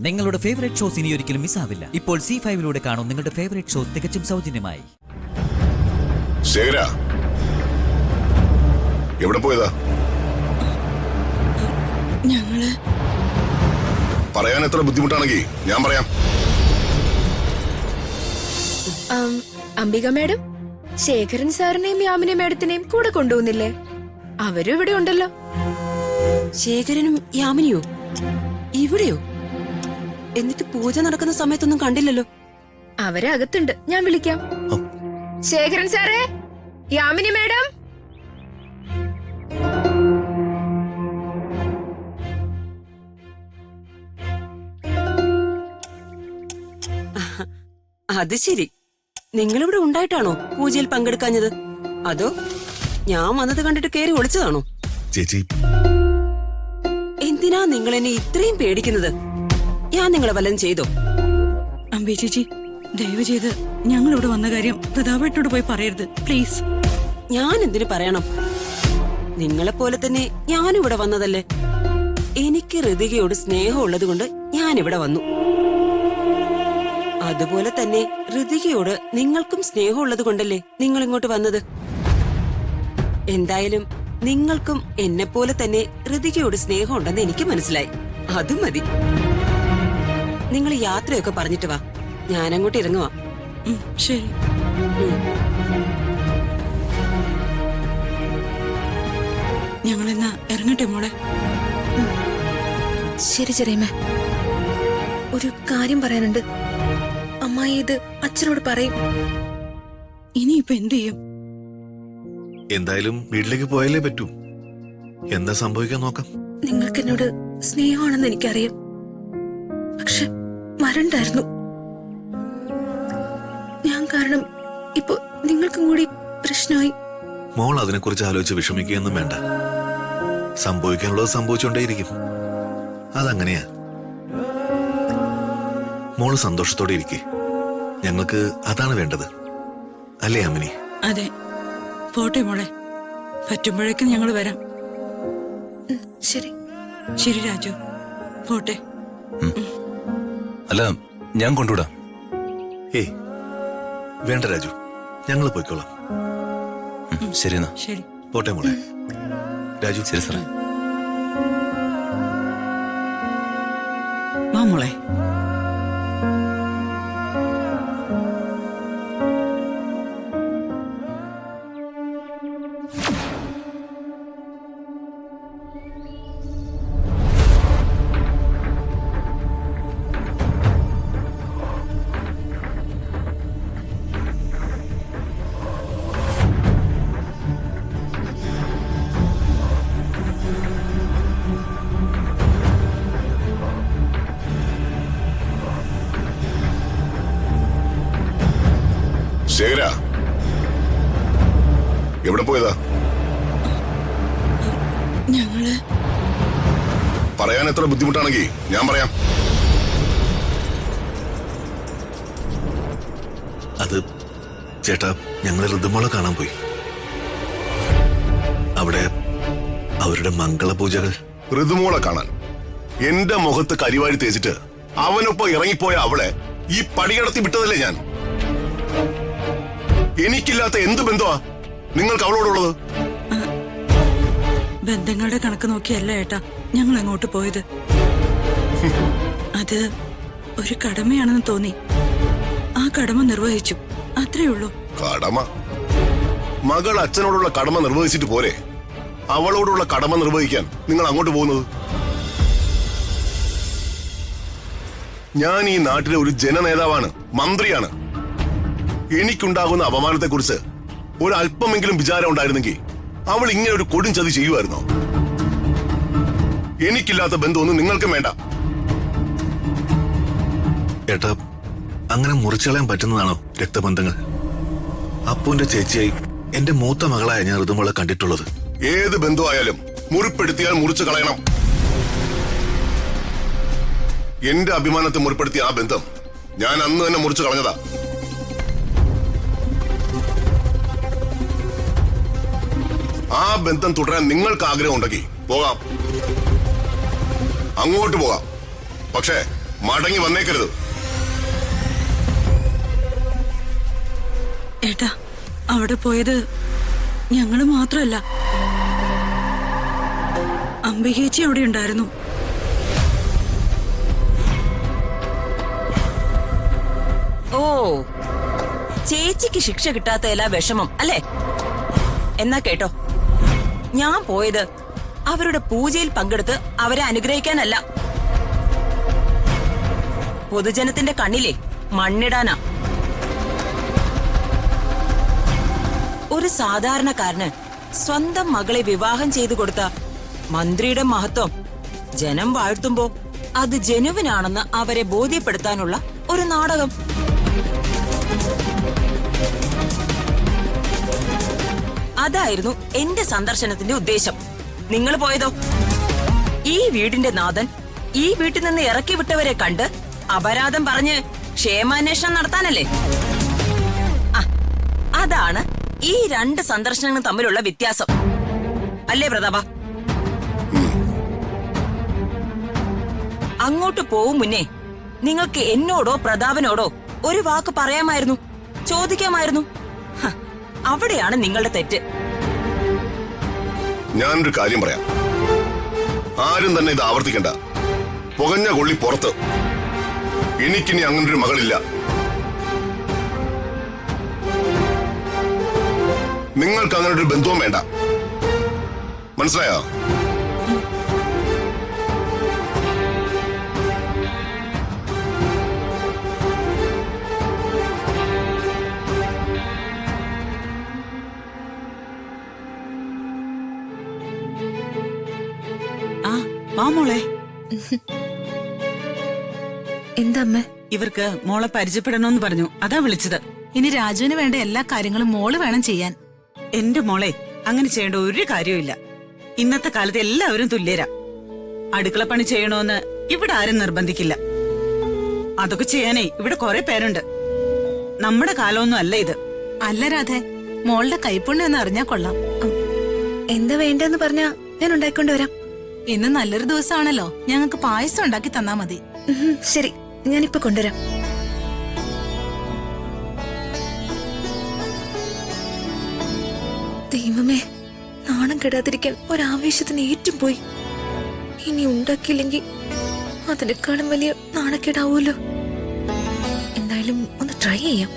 നിങ്ങളുടെ favourite shows ഇനി ഒരിക്കലും മിസ്സാവില്ല. ഇപ്പോൾ C5 കാണും നിങ്ങളുടെ ഫേവറേറ്റ് ഷോസ് തികച്ചും സൗജന്യമായി. ശേഖര, എവിടെ പോയതാ? ഞങ്ങള് പറയാൻ എത്ര ബുദ്ധിമുട്ടാണെങ്കിൽ ഞാൻ പറയാം. അംബിക മേഡം, ശേഖരൻ സാറിനെയും യാമിനി മേഡത്തിനെയും കൂടെ കൊണ്ടുപോകുന്നില്ലേ? അവരും ഇവിടെ ഉണ്ടല്ലോ. ശേഖരനും യാമിനിയോ ഇവിടെയോ? എന്നിട്ട് പൂജ നടക്കുന്ന സമയത്തൊന്നും കണ്ടില്ലല്ലോ. അവരെ അകത്തുണ്ട്, ഞാൻ വിളിക്കാം. ശേഖരൻ സാറേ, യാമിനി മേഡം. അത് ശരി, നിങ്ങളിവിടെ ഉണ്ടായിട്ടാണോ പൂജയിൽ പങ്കെടുക്കാഞ്ഞത്? അതോ ഞാൻ വന്നത് കണ്ടിട്ട് കേറി ഒളിച്ചതാണോ? ചേച്ചി, എന്തിനാ നിങ്ങൾ എന്നെ ഇത്രയും പേടിക്കുന്നത്? ഞാൻ നിങ്ങളെ വല്ലതും ചെയ്തോ? അമ്പി ചേച്ചി, ദയവ് ചെയ്ത് ഞങ്ങൾ ഇവിടെ വന്ന കാര്യം പ്രതാപേട്ടനോട് പോയി പറയരുത്, പ്ലീസ്. ഞാൻ എന്തിനു പറയണം? നിങ്ങളെപ്പോലെ തന്നെ ഞാനും ഇവിടെ വന്നതല്ലേ. എനിക്ക് ഋതികയോട് സ്നേഹമുള്ളത് കൊണ്ട് ഞാനിവിടെ വന്നു. അതുപോലെ തന്നെ ഋതികയോട് നിങ്ങൾക്കും സ്നേഹമുള്ളത് കൊണ്ടല്ലേ നിങ്ങൾ ഇങ്ങോട്ട് വന്നത്. എന്തായാലും നിങ്ങൾക്കും എന്നെപ്പോലെ തന്നെ ഋതികയോട് സ്നേഹമുണ്ടെന്ന് എനിക്ക് മനസ്സിലായി. അത് മതി. നിങ്ങൾ യാത്രയൊക്കെ പറഞ്ഞിട്ട് വാ, ഞാനങ്ങോട്ട് ഇറങ്ങുവാ. ശരി. ഞങ്ങളെന്നാ ഇറങ്ങട്ടെ മോളെ. ശരി ചെറിയമ്മ, ഒരു കാര്യം പറയാനുണ്ട്. അമ്മായി ഇത് അച്ഛനോട് പറയും. ഇനിയിപ്പൊ എന്ത് ചെയ്യും? എന്തായാലും വീട്ടിലേക്ക് പോയാലേ പറ്റൂ. എന്താ സംഭവിക്കാൻ നോക്കാം. നിങ്ങൾക്ക് എന്നോട് സ്നേഹമാണെന്ന് എനിക്കറിയാം, പക്ഷെ വരണ്ടായിരുന്നു. ഞാൻ കാരണം ഇപ്പൊ നിങ്ങൾക്കും കൂടി പ്രശ്നമായി. മോൾ അതിനെക്കുറിച്ച് ആലോചിച്ച് വിഷമിക്കുകയൊന്നും വേണ്ട. സംഭവിക്കാനുള്ളത് സംഭവിച്ചുകൊണ്ടേയിരിക്കും. അതങ്ങനെയാ. മോള് സന്തോഷത്തോടെ ഇരിക്കെ. ഞങ്ങൾക്ക് അതാണ് വേണ്ടത്, അല്ലേ അമ്മിനി? അതെ, പോട്ടെ മോളെ. പറ്റുമ്പോഴേക്കും ഞങ്ങൾ വരാം. ശരി. ശരി രാജു, പോട്ടെ. അല്ല, ഞാൻ കൊണ്ടുവിടാം. ഏയ് വേണ്ട രാജു, ഞങ്ങൾ പോയിക്കോളാം. ശരി എന്നാ. ശരി, പോട്ടെ മോളെ. രാജു. ശരി സാറേ. വാ മോളെ. ശേഖര, എവിടെ പോയതാ? ഞങ്ങള് പറയാൻ എത്ര ബുദ്ധിമുട്ടാണെങ്കിൽ ഞാൻ പറയാം. അത് ചേട്ടാ, ഞങ്ങൾ ഋതുമോളെ കാണാൻ പോയി. അവിടെ അവരുടെ മംഗളപൂജകൾ. ഋതുമോളെ കാണാൻ? എന്റെ മുഖത്ത് കരിവാരി തേച്ചിട്ട് അവനൊപ്പം ഇറങ്ങിപ്പോയ അവളെ ഈ പടികടത്തി വിട്ടതല്ലേ ഞാൻ? എനിക്കില്ലാത്ത എന്ത് ബന്ധമാ നിങ്ങൾക്ക് അവളോടുള്ളത്? ബന്ധങ്ങളുടെ കണക്ക് നോക്കിയല്ല ഏട്ടാ ഞങ്ങൾ അങ്ങോട്ട് പോയത്. അത് ഒരു കടമയാണെന്ന് തോന്നി. ആ കടമ നിർവഹിച്ചു, അത്രേ ഉള്ളൂ. കടമ? മകൾ അച്ഛനോടുള്ള കടമ നിർവഹിച്ചിട്ട് പോരെ അവളോടുള്ള കടമ നിർവഹിക്കാൻ നിങ്ങൾ അങ്ങോട്ട് പോകുന്നത്? ഞാൻ ഈ നാട്ടിലെ ഒരു ജനനേതാവാണ്, മന്ത്രിയാണ്. എനിക്കുണ്ടാകുന്ന അപമാനത്തെക്കുറിച്ച് ഒരല്പമെങ്കിലും വിചാരം ഉണ്ടായിരുന്നെങ്കിൽ അവൾ ഇങ്ങനെ ഒരു കൊടും ചതി ചെയ്യുമായിരുന്നോ? എനിക്കില്ലാത്ത ബന്ധമൊന്നും നിങ്ങൾക്കും വേണ്ട. ഏട്ടാ, അങ്ങനെ മുറിച്ചളയാൻ പറ്റുന്നതാണോ രക്തബന്ധങ്ങൾ? അപ്പുവിന്റെ ചേച്ചിയായി എന്റെ മൂത്ത മകളായ ഞാൻ ഋതുമോളെ കണ്ടിട്ടുള്ളത്. ഏത് ബന്ധമായാലും മുറിപ്പെടുത്തിയാൽ മുറിച്ചു കളയണം. എന്റെ അഭിമാനത്തെ മുറിപ്പെടുത്തിയ ആ ബന്ധം ഞാൻ അന്ന് തന്നെ മുറിച്ചു കളഞ്ഞതാ. ആ ബന്ധം തുടരാൻ നിങ്ങൾക്ക് ആഗ്രഹം ഉണ്ടെങ്കിൽ പോകാം, അങ്ങോട്ട് പോകാം. പക്ഷേ മടങ്ങി വന്നേക്കരുത്. ഏട്ടാ, അവിടെ പോയത് ഞങ്ങള് മാത്രമല്ല, അംബികേച്ചി അവിടെ ഉണ്ടായിരുന്നു. ഓ, ചേച്ചിക്ക് ശിക്ഷ കിട്ടാത്ത എല്ലാ വിഷമം അല്ലേ? എന്നാ കേട്ടോ, ഞാൻ പോയത് അവരുടെ പൂജയിൽ പങ്കെടുത്ത് അവരെ അനുഗ്രഹിക്കാനല്ല, പൊതുജനത്തിന്റെ കണ്ണിലെ മണ്ണിടാനാ. ഒരു സാധാരണക്കാരന് സ്വന്തം മകളെ വിവാഹം ചെയ്തു കൊടുത്ത മന്ത്രിയുടെ മഹത്വം ജനം വാഴ്ത്തുമ്പോ അത് ജനുവിനാണെന്ന് അവരെ ബോധ്യപ്പെടുത്താനുള്ള ഒരു നാടകം. അതായിരുന്നു എന്റെ സന്ദർശനത്തിന്റെ ഉദ്ദേശം. നിങ്ങൾ പോയതോ ഈ വീടിന്റെ നാഥൻ ഈ വീട്ടിൽ നിന്ന് ഇറക്കി വിട്ടവരെ കണ്ട് അപരാധം പറഞ്ഞ് ക്ഷേമാന്വേഷണം നടത്താനല്ലേ? അതാണ് ഈ രണ്ട് സന്ദർശനങ്ങളും തമ്മിലുള്ള വ്യത്യാസം അല്ലേ പ്രതാപ? അങ്ങോട്ട് പോവും മുന്നേ നിങ്ങൾക്ക് എന്നോടോ പ്രതാപനോടോ ഒരു വാക്ക് പറയാമായിരുന്നു, ചോദിക്കാമായിരുന്നു. അവിടെയാണ് നിങ്ങളുടെ തെറ്റ്. ഞാനൊരു കാര്യം പറയാം, ആരും തന്നെ ഇത് ആവർത്തിക്കണ്ട. പുകഞ്ഞ കൊള്ളി പുറത്ത്. എനിക്കിനി അങ്ങനൊരു മകളില്ല. നിങ്ങൾക്ക് അങ്ങനെ ഒരു ബന്ധവും വേണ്ട. മനസ്സിലായോ? വാ മോളെ. എന്താ അമ്മ? ഇവർക്ക് മോളെ പരിചയപ്പെടണമെന്ന് പറഞ്ഞു, അതാ വിളിച്ചത്. ഇനി രാജുവിന് വേണ്ട എല്ലാ കാര്യങ്ങളും മോള് വേണം ചെയ്യാൻ. എന്റെ മോളെ, അങ്ങനെ ചെയ്യേണ്ട ഒരു കാര്യവുമില്ല. ഇന്നത്തെ കാലത്ത് എല്ലാവരും തുല്യരാ. അടുക്കള പണി ചെയ്യണോന്ന് ഇവിടെ ആരും നിർബന്ധിക്കില്ല. അതൊക്കെ ചെയ്യാനേ ഇവിടെ കുറെ പേരുണ്ട്. നമ്മുടെ കാലമൊന്നും അല്ല ഇത്. അല്ല രാധേ, മോളുടെ കൈപ്പുണ്യം ഒന്ന് അറിഞ്ഞാ കൊള്ളാം. എന്താ വേണ്ടെന്ന് പറഞ്ഞാ ഞാൻ ഉണ്ടായിക്കൊണ്ട് വരാം. ഇന്ന് നല്ലൊരു ദിവസമാണല്ലോ, ഞങ്ങൾക്ക് പായസം ഉണ്ടാക്കി തന്നാ മതി. ശരി, ഞാനിപ്പോ കൊണ്ടുവരാം. ദൈവമേ, നാണം കെടാതിരിക്കാൻ ഒരാവേശത്തിന് ഏറ്റുപോയി. ഇനി ഉണ്ടാക്കിയില്ലെങ്കിൽ അതിനേക്കാളും വലിയ നാണക്കേടാവൂലോ. എന്തായാലും ഒന്ന് ട്രൈ ചെയ്യാം.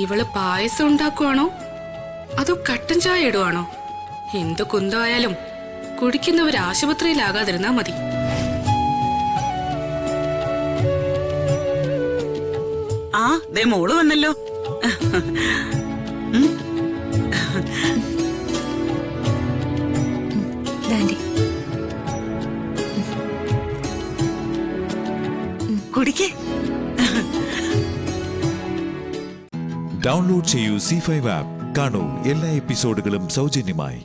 ഇവള് പായസം ഉണ്ടാക്കുവാണോ അതോ കട്ടൻ ചായ ഇടുവാണോ? എന്ത് കുന്തമായാലും കുടിക്കുന്നവർ ആശുപത്രിയിലാകാതിരുന്നാ മതി. ആ ദേ മോള് വന്നല്ലോ. കുടിക്കേ. ഡൗൺലോഡ് ചെയ്യൂ C5 ആപ്പ്. കാണൂ എല്ലാ എപ്പിസോഡുകളും സൗജന്യമായി.